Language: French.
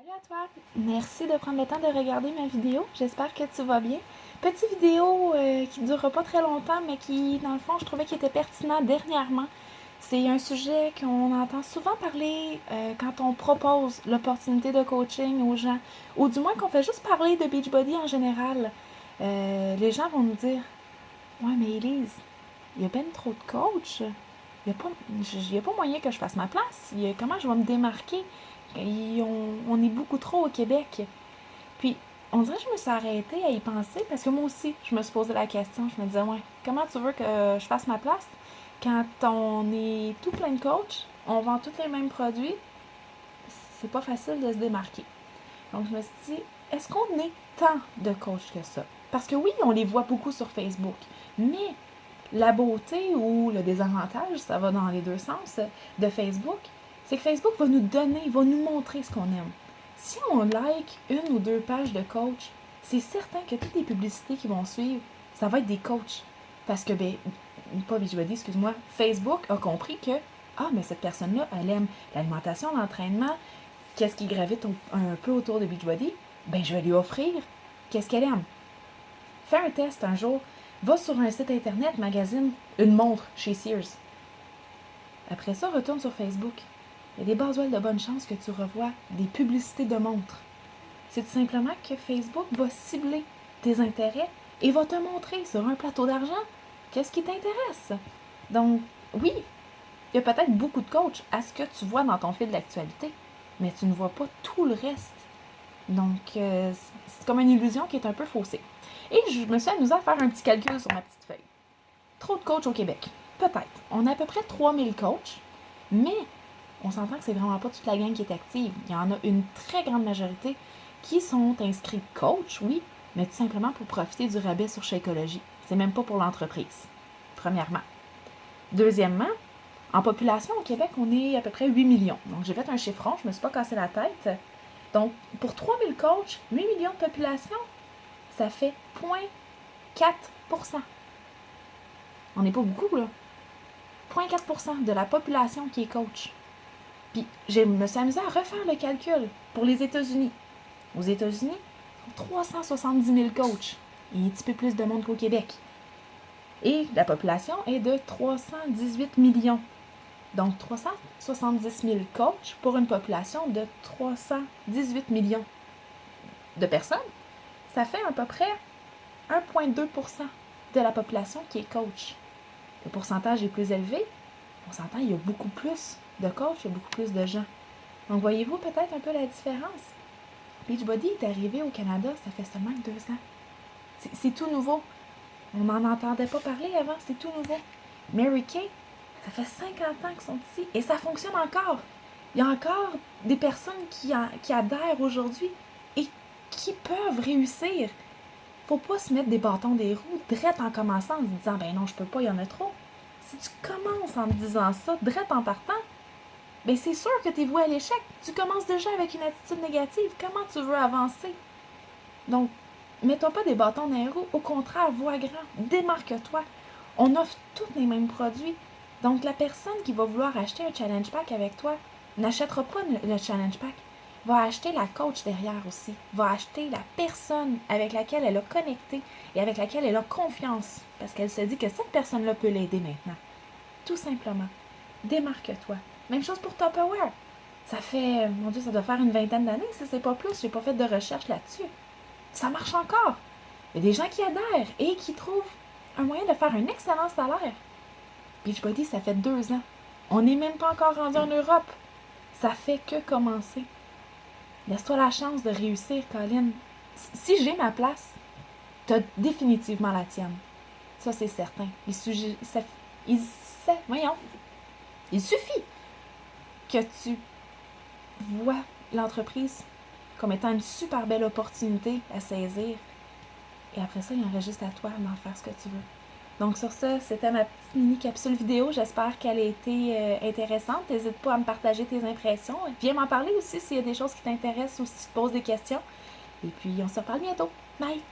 Salut à toi! Merci de prendre le temps de regarder ma vidéo. J'espère que tu vas bien. Petite vidéo qui ne durera pas très longtemps, mais qui, dans le fond, je trouvais qu'il était pertinent dernièrement. C'est un sujet qu'on entend souvent parler quand on propose l'opportunité de coaching aux gens, ou du moins qu'on fait juste parler de Beachbody en général. Les gens vont nous dire « Ouais, mais Elise, il y a ben trop de coachs. Il n'y a pas moyen que je fasse ma place. Comment je vais me démarquer? On est beaucoup trop au Québec. » Puis, on dirait que je me suis arrêtée à y penser parce que moi aussi, je me suis posé la question. Je me disais, ouais, comment tu veux que je fasse ma place quand on est tout plein de coachs, on vend tous les mêmes produits, c'est pas facile de se démarquer. Donc, je me suis dit, est-ce qu'on est tant de coachs que ça? Parce que oui, on les voit beaucoup sur Facebook, mais la beauté ou le désavantage, ça va dans les deux sens, de Facebook, c'est que Facebook va nous donner, va nous montrer ce qu'on aime. Si on like une ou deux pages de coach, c'est certain que toutes les publicités qui vont suivre, ça va être des coachs. Parce que, pas Beachbody, excuse-moi, Facebook a compris que, mais cette personne-là, elle aime l'alimentation, l'entraînement, qu'est-ce qui gravite un peu autour de Beachbody, je vais lui offrir qu'est-ce qu'elle aime. Fais un test un jour, va sur un site internet, magasine une montre chez Sears. Après ça, retourne sur Facebook. Il y a des bases de bonne chance que tu revois des publicités de montres. C'est tout simplement que Facebook va cibler tes intérêts et va te montrer sur un plateau d'argent qu'est-ce qui t'intéresse. Donc, oui, il y a peut-être beaucoup de coachs à ce que tu vois dans ton fil d'actualité, mais tu ne vois pas tout le reste. Donc, c'est comme une illusion qui est un peu faussée. Et je me suis amusée à faire un petit calcul sur ma petite feuille. Trop de coachs au Québec. Peut-être. On a à peu près 3000 coachs, mais on s'entend que c'est vraiment pas toute la gang qui est active. Il y en a une très grande majorité qui sont inscrits coach, oui, mais tout simplement pour profiter du rabais sur Shakeology. C'est même pas pour l'entreprise, premièrement. Deuxièmement, en population au Québec, on est à peu près 8 millions. Donc, j'ai fait un chiffron, je me suis pas cassé la tête. Donc, pour 3000 coachs, 8 millions de population, ça fait 0,4%. On n'est pas beaucoup, là. 0,4% de la population qui est coach. Puis, je me suis amusée à refaire le calcul pour les États-Unis. Aux États-Unis, 370 000 coachs. Il y a un petit peu plus de monde qu'au Québec. Et la population est de 318 millions. Donc, 370 000 coachs pour une population de 318 millions de personnes. Ça fait à peu près 1,2% de la population qui est coach. Le pourcentage est plus élevé. On s'entend, il y a beaucoup plus de coachs, il y a beaucoup plus de gens. Donc, voyez-vous peut-être un peu la différence? Beachbody est arrivé au Canada, ça fait seulement 2 ans. C'est tout nouveau. On n'en entendait pas parler avant, c'est tout nouveau. Mary Kay, ça fait 50 ans qu'ils sont ici et ça fonctionne encore. Il y a encore des personnes qui adhèrent aujourd'hui et qui peuvent réussir. Faut pas se mettre des bâtons des roues direct en commençant en se disant « non, je peux pas, il y en a trop ». Si tu commences en te disant ça, direct en partant, c'est sûr que tu es voué à l'échec. Tu commences déjà avec une attitude négative. Comment tu veux avancer? Donc, mets-toi pas des bâtons dans les roues. Au contraire, vois grand. Démarque-toi. On offre tous les mêmes produits. Donc, la personne qui va vouloir acheter un challenge pack avec toi n'achètera pas le challenge pack. Va acheter la coach derrière aussi. Va acheter la personne avec laquelle elle a connecté et avec laquelle elle a confiance. Parce qu'elle se dit que cette personne-là peut l'aider maintenant. Tout simplement. Démarque-toi. Même chose pour Tupperware. Ça fait, mon Dieu, ça doit faire une 20aine d'années, si c'est pas plus. J'ai pas fait de recherche là-dessus. Ça marche encore. Il y a des gens qui adhèrent et qui trouvent un moyen de faire un excellent salaire. Beachbody, ça fait 2 ans. On n'est même pas encore rendu en Europe. Ça fait que commencer. Laisse-toi la chance de réussir, Colin. Si j'ai ma place, t'as définitivement la tienne. Ça, c'est certain. Il suffit que tu vois l'entreprise comme étant une super belle opportunité à saisir. Et après ça, il en reste juste à toi d'en faire ce que tu veux. Donc sur ça, c'était ma petite mini-capsule vidéo. J'espère qu'elle a été intéressante. N'hésite pas à me partager tes impressions. Viens m'en parler aussi s'il y a des choses qui t'intéressent ou si tu te poses des questions. Et puis, on se reparle bientôt. Bye!